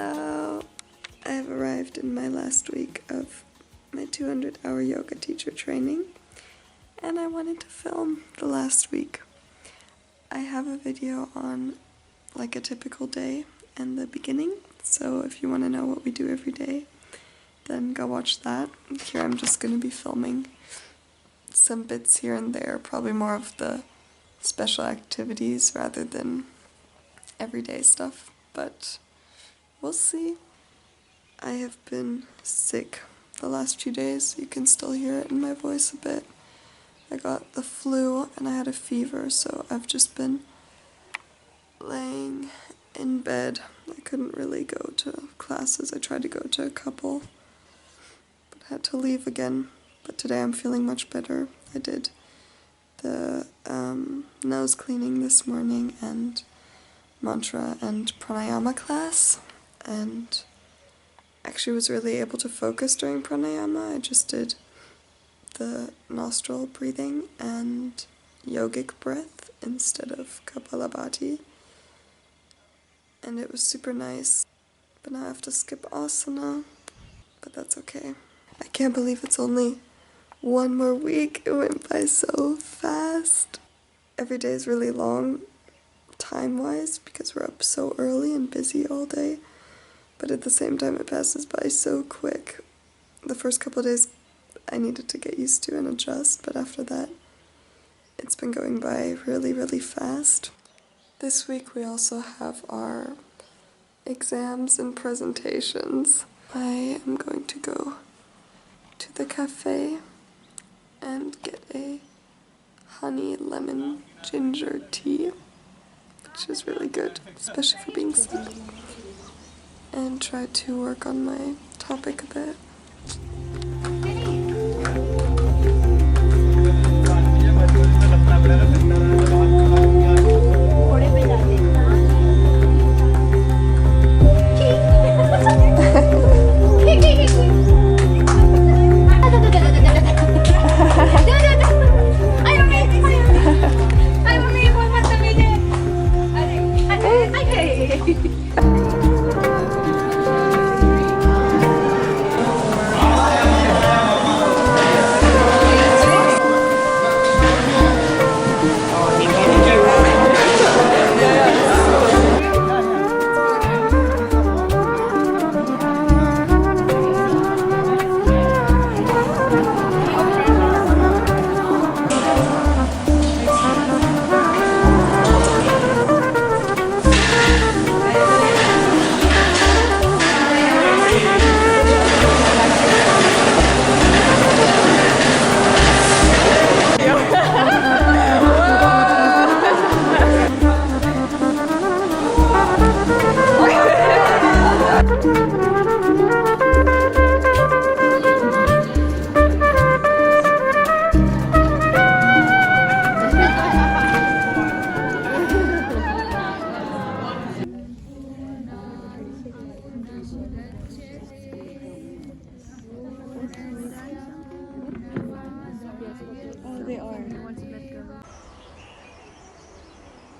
Hello! I have arrived in my last week of my 200-hour yoga teacher training, and I wanted to film the last week. I have a video on like a typical day and the beginning, so if you want to know what we do every day, then go watch that. Here I'm just going to be filming some bits here and there, probably more of the special activities rather than everyday stuff, but we'll see. I have been sick the last few days. You can still hear it in my voice a bit. I got the flu and I had a fever, so I've just been laying in bed. I couldn't really go to classes. I tried to go to a couple, but had to leave again. But today I'm feeling much better. I did the nose cleaning this morning and mantra and pranayama class, and actually was really able to focus during pranayama. I just did the nostril breathing and yogic breath instead of kapalabhati, and it was super nice. But now I have to skip asana, but that's okay. I can't believe it's only one more week. It went by so fast. Every day is really long time-wise because we're up so early and busy all day, but at the same time it passes by so quick. The first couple of days I needed to get used to and adjust, but after that it's been going by really, really fast. This week we also have our exams and presentations. I am going to go to the cafe and get a honey lemon ginger tea, which is really good, especially for being sick, and try to work on my topic a bit.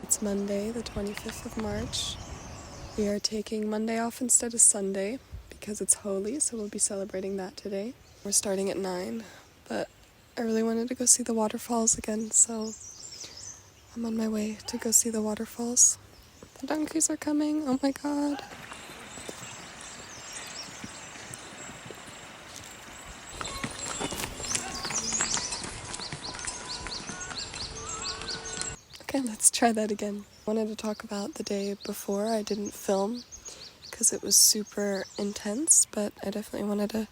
It's Monday, the 25th of March. We are taking Monday off instead of Sunday because it's holi, so we'll be celebrating that today. We're starting at 9, but I really wanted to go see the waterfalls again, so I'm on my way to go see the waterfalls. The donkeys are coming, oh my god. Okay, let's try that again. I wanted to talk about the day before. I didn't film because it was super intense, but I definitely wanted to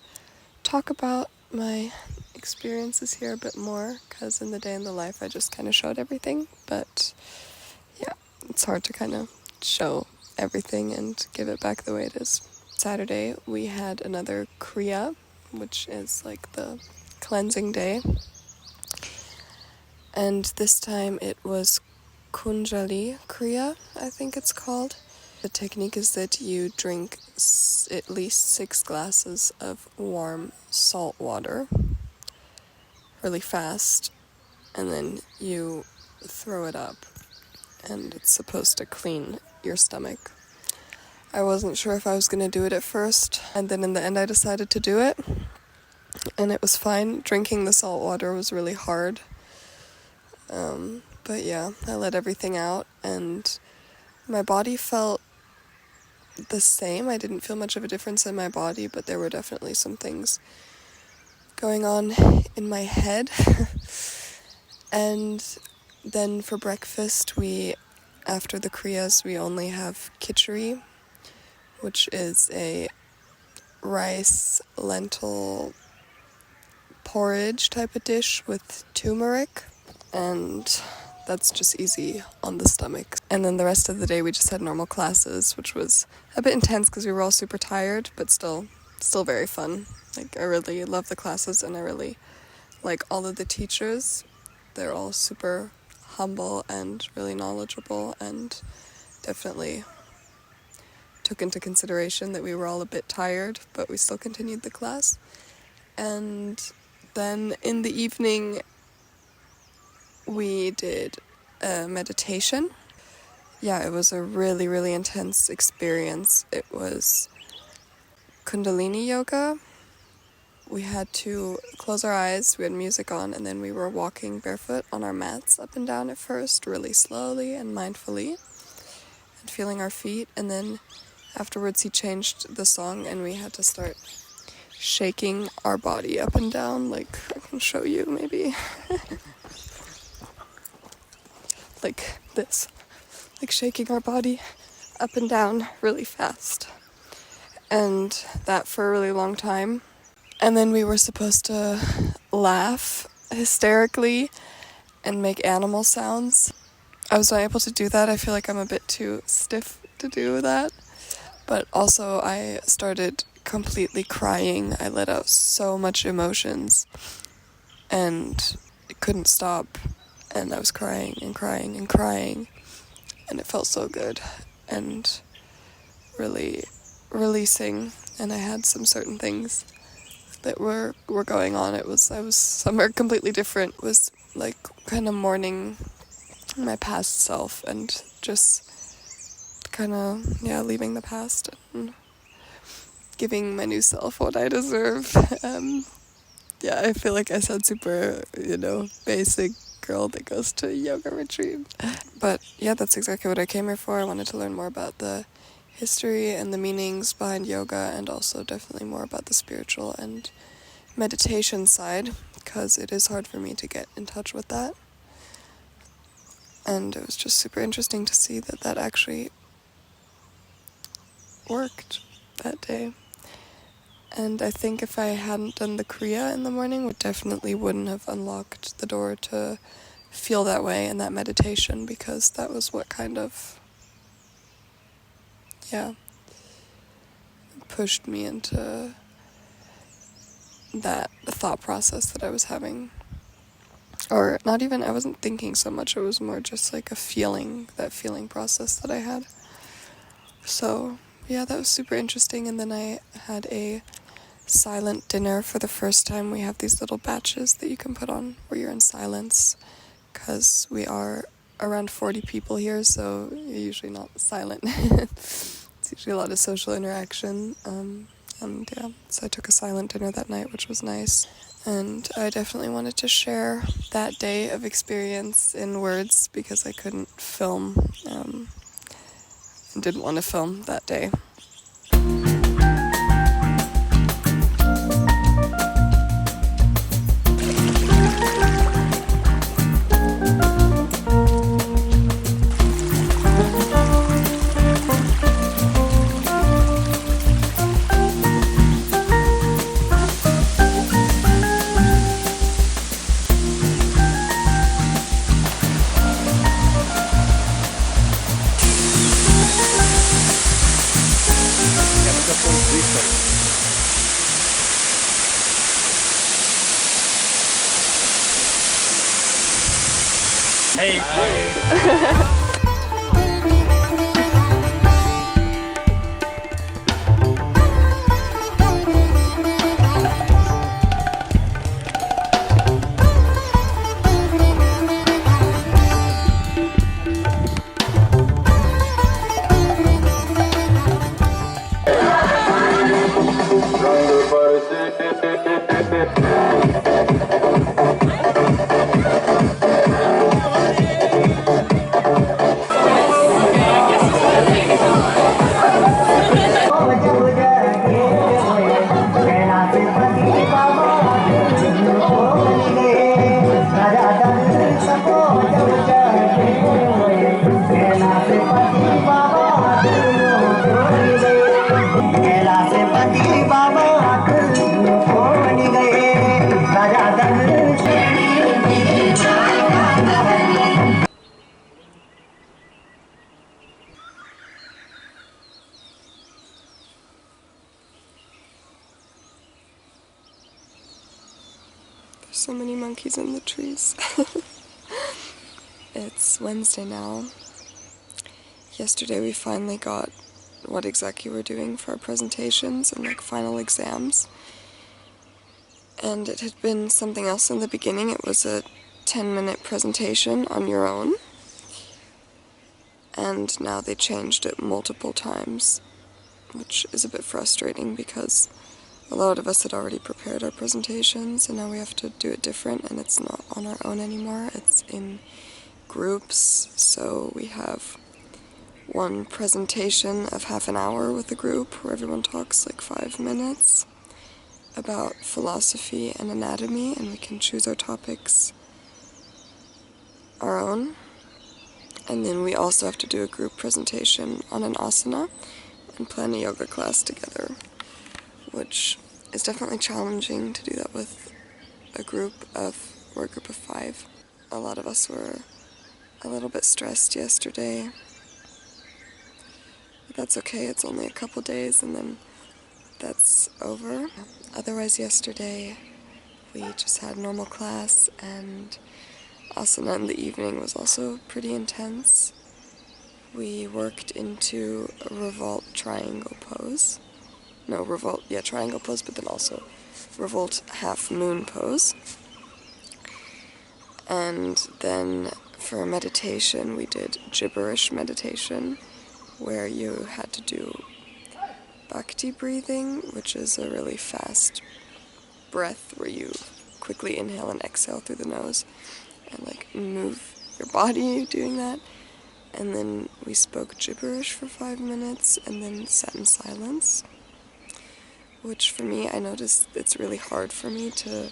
talk about my experiences here a bit more, because in the day in the life I just kind of showed everything, but yeah, it's hard to kind of show everything and give it back the way it is. Saturday we had another kriya, which is like the cleansing day, and this time it was Kunjali kriya, I think it's called. The technique is that you drink at least 6 glasses of warm salt water really fast, and then you throw it up, and it's supposed to clean your stomach. I wasn't sure if I was going to do it at first, and then in the end I decided to do it, and it was fine. Drinking the salt water was really hard, but yeah, I let everything out, and my body felt the same. I didn't feel much of a difference in my body, but there were definitely some things going on in my head. And then for breakfast, after the kriyas, we only have khichdi, which is a rice, lentil, porridge type of dish with turmeric, and that's just easy on the stomach. And then the rest of the day we just had normal classes, which was a bit intense because we were all super tired, but still very fun. Like, I really love the classes, and I really like all of the teachers. They're all super humble and really knowledgeable, and definitely took into consideration that we were all a bit tired, but we still continued the class. And then in the evening we did a meditation. Yeah, it was a really, really intense experience. It was Kundalini yoga. We had to close our eyes, we had music on, and then we were walking barefoot on our mats up and down at first, really slowly and mindfully, and feeling our feet. And then afterwards he changed the song and we had to start shaking our body up and down. Like, I can show you maybe. Like this. Like shaking our body up and down really fast. And that for a really long time. And then we were supposed to laugh hysterically and make animal sounds. I was not able to do that. I feel like I'm a bit too stiff to do that. But also I started completely crying. I let out so much emotions and it couldn't stop. And I was crying and crying and crying. And it felt so good and really releasing. And I had some certain things that were going on. I was somewhere completely different. It was like kind of mourning my past self and just kind of, leaving the past and giving my new self what I deserve. I feel like I sound super, basic girl that goes to a yoga retreat. But yeah, that's exactly what I came here for. I wanted to learn more about the history and the meanings behind yoga, and also definitely more about the spiritual and meditation side, because it is hard for me to get in touch with that. And it was just super interesting to see that actually worked that day. And I think if I hadn't done the kriya in the morning, it definitely wouldn't have unlocked the door to feel that way in that meditation, because that was what kind of pushed me into that thought process that I was having. Or not even, I wasn't thinking so much, it was more just like that feeling process that I had. So yeah, that was super interesting. And then I had a silent dinner for the first time. We have these little batches that you can put on where you're in silence, because we are around 40 people here, so you're usually not silent. It's usually a lot of social interaction, so I took a silent dinner that night, which was nice. And I definitely wanted to share that day of experience in words, because I couldn't film, and didn't want to film that day. There's so many monkeys in the trees. It's Wednesday now. Yesterday we finally got what exactly we're doing for our presentations and like final exams. And it had been something else in the beginning. It was a 10-minute presentation on your own. And now they changed it multiple times, which is a bit frustrating because a lot of us had already prepared our presentations and now we have to do it different, and it's not on our own anymore, it's in groups. So we have one presentation of half an hour with a group where everyone talks like 5 minutes about philosophy and anatomy, and we can choose our topics our own. And then we also have to do a group presentation on an asana and plan a yoga class together, which is definitely challenging to do that with a group of 5. A lot of us were a little bit stressed yesterday, but that's okay, it's only a couple days and then that's over. Otherwise yesterday we just had normal class, and asana in the evening was also pretty intense. We worked into a revolt triangle pose. No, revolt, yeah, triangle pose, but then also revolt half moon pose. And then for meditation, we did gibberish meditation, where you had to do bhakti breathing, which is a really fast breath where you quickly inhale and exhale through the nose and like move your body doing that. And then we spoke gibberish for 5 minutes and then sat in silence, which for me, I noticed it's really hard for me to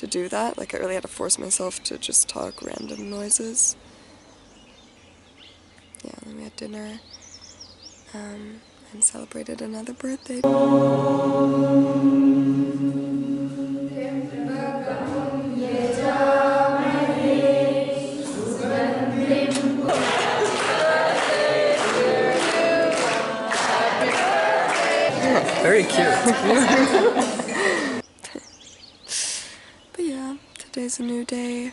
do that. Like I really had to force myself to just talk random noises. Yeah, then we had dinner and celebrated another birthday. Very cute. But yeah, today's a new day.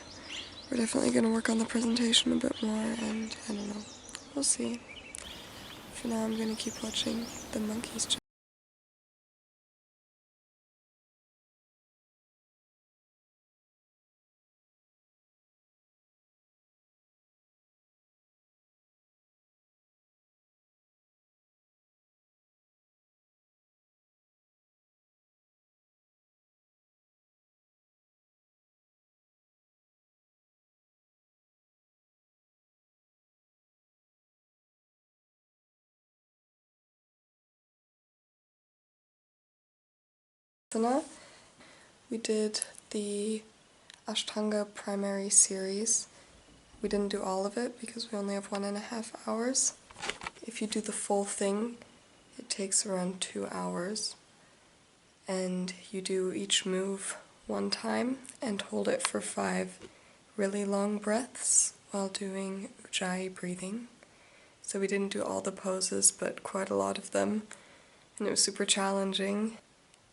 We're definitely going to work on the presentation a bit more, and I don't know. We'll see. For now, I'm going to keep watching the monkeys. We did the Ashtanga primary series. We didn't do all of it because we only have 1.5 hours. If you do the full thing, it takes around 2 hours. And you do each move 1 time and hold it for 5 really long breaths while doing Ujjayi breathing. So we didn't do all the poses, but quite a lot of them. And it was super challenging.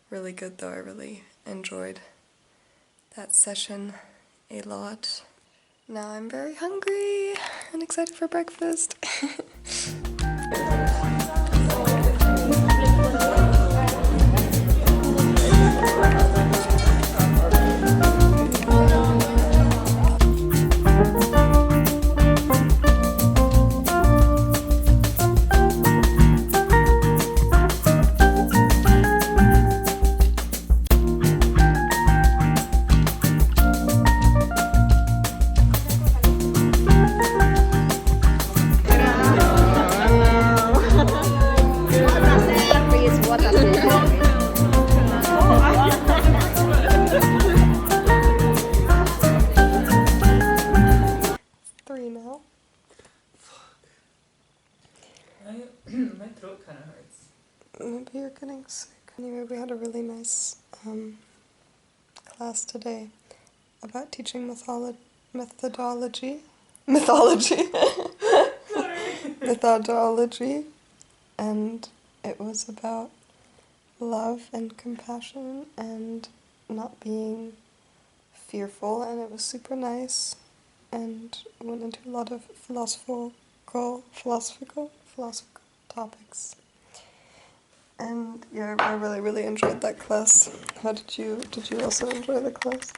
Really good though, I really enjoyed that session a lot. Now I'm very hungry and excited for breakfast. getting sick. Anyway, we had a really nice class today about teaching methodology, and it was about love and compassion and not being fearful, and it was super nice and went into a lot of philosophical topics. And yeah, I really enjoyed that class. How did you also enjoy the class?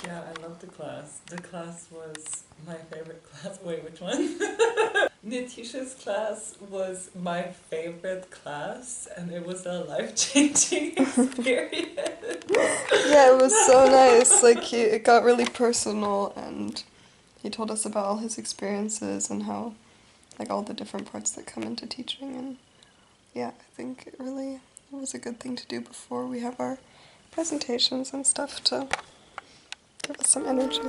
Yeah, I loved the class. The class was my favorite class. Wait, which one? Nitisha's class was my favorite class, and it was a life-changing experience. Yeah, it was so nice. Like, it got really personal, and he told us about all his experiences and how, like, all the different parts that come into teaching. And yeah, I think it was a good thing to do before we have our presentations and stuff to give us some energy.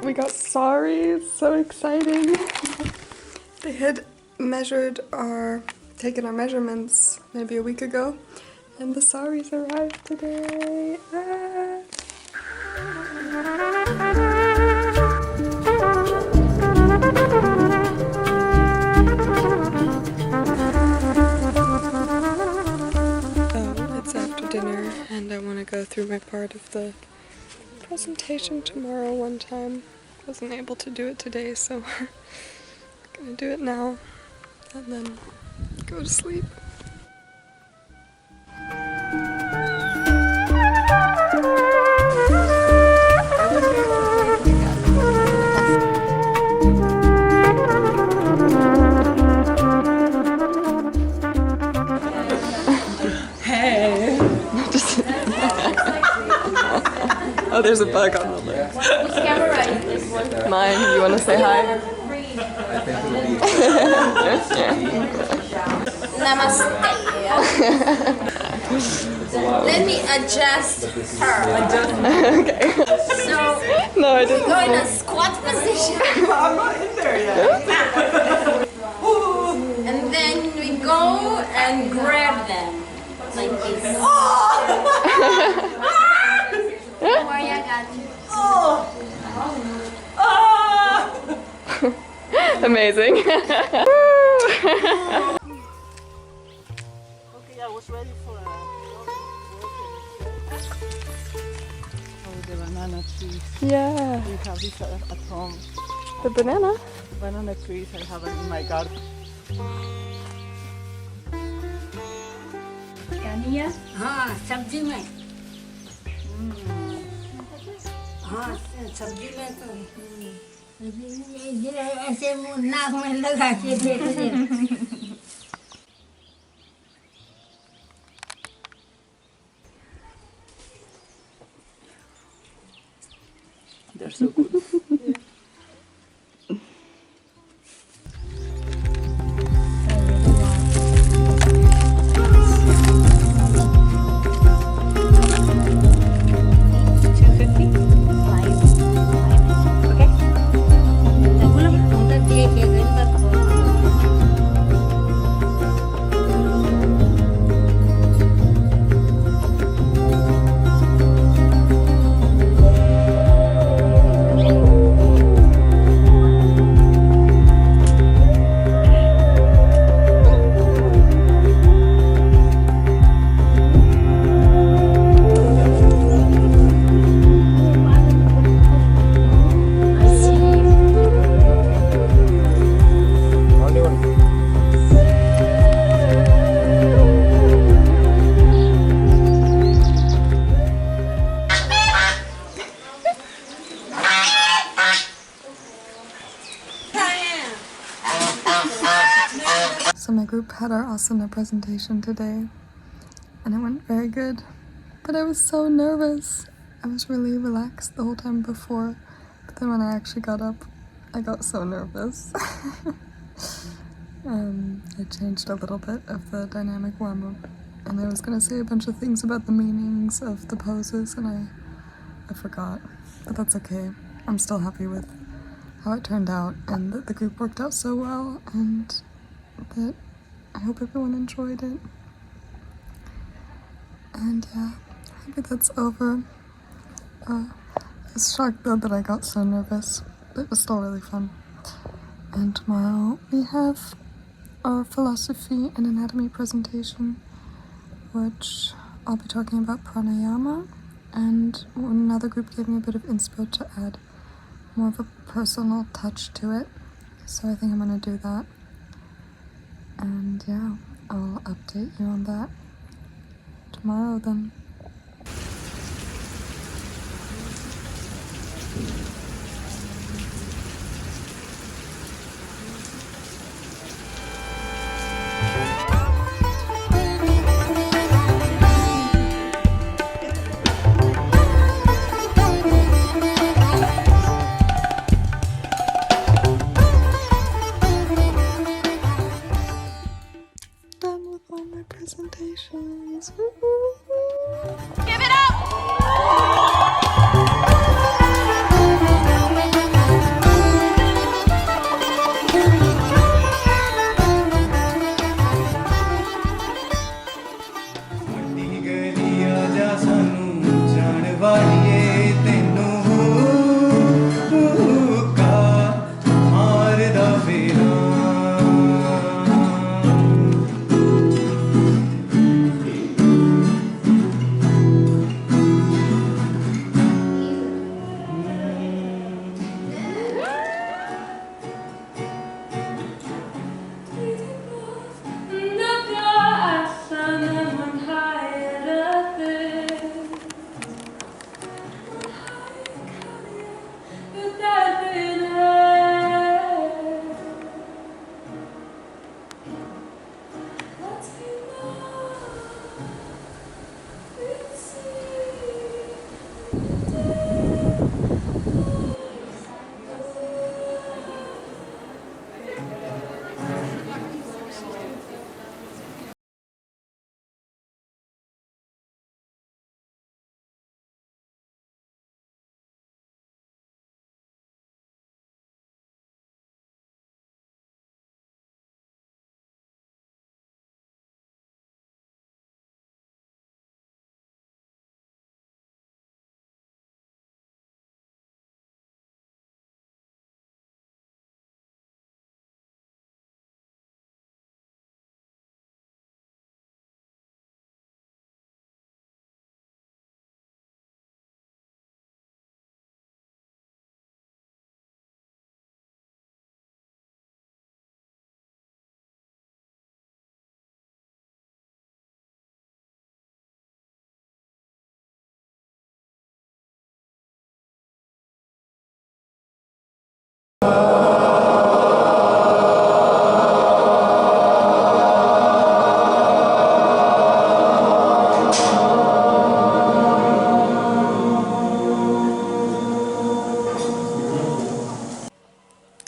We got saris, so exciting. They had taken our measurements maybe a week ago, and the saris arrived today. Ah. Oh, it's after dinner, and I want to go through my part of the presentation tomorrow one time. Wasn't able to do it today, so I'm gonna do it now and then go to sleep. Hey! Oh, there's a bug on the lip. Which camera is this one? Mine, you want to say hi? Namaste. Let me adjust her. Okay. So, No, I didn't. go in a squat position. I'm not in there yet. And then we go and grab them. Like this. Don't worry, I got you. Amazing. Okay, I was ready for the banana trees. Yeah, We have these at home. the banana. Banana trees I have in my garden. हाँ सब्जी में हाँ सब्जी में तो ये ऐसे मुंह नाक में लगा के देखते They're so good. So my group had our asana presentation today, and it went very good. But I was so nervous. I was really relaxed the whole time before, but then when I actually got up, I got so nervous. I changed a little bit of the dynamic warm-up, and I was gonna say a bunch of things about the meanings of the poses, and I forgot, but that's okay. I'm still happy with how it turned out, and that the group worked out so well, and that I hope everyone enjoyed it. And yeah, happy that's over. I was shocked though that I got so nervous, but it was still really fun. And tomorrow we have our philosophy and anatomy presentation, which I'll be talking about pranayama, and another group gave me a bit of inspo to add more of a personal touch to it, so I think I'm gonna do that. And yeah, I'll update you on that tomorrow then. Done with all my presentations. Give it up!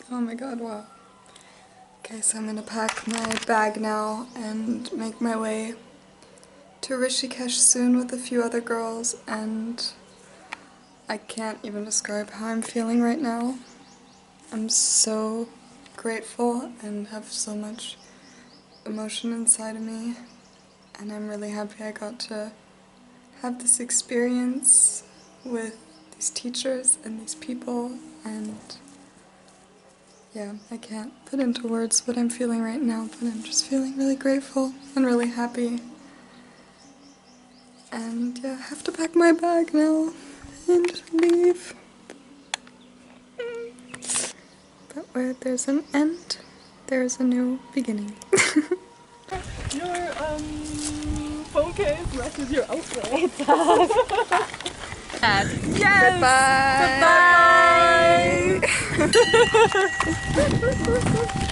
Oh my god, wow. Okay, so I'm gonna pack my bag now and make my way to Rishikesh soon with a few other girls, and I can't even describe how I'm feeling right now. I'm so grateful and have so much emotion inside of me, and I'm really happy I got to have this experience with these teachers and these people, and yeah, I can't put into words what I'm feeling right now, but I'm just feeling really grateful and really happy. And yeah, I have to pack my bag now and leave. But where there's an end, there's a new beginning. Your phone case matches your outfit. Yes! Goodbye! Goodbye!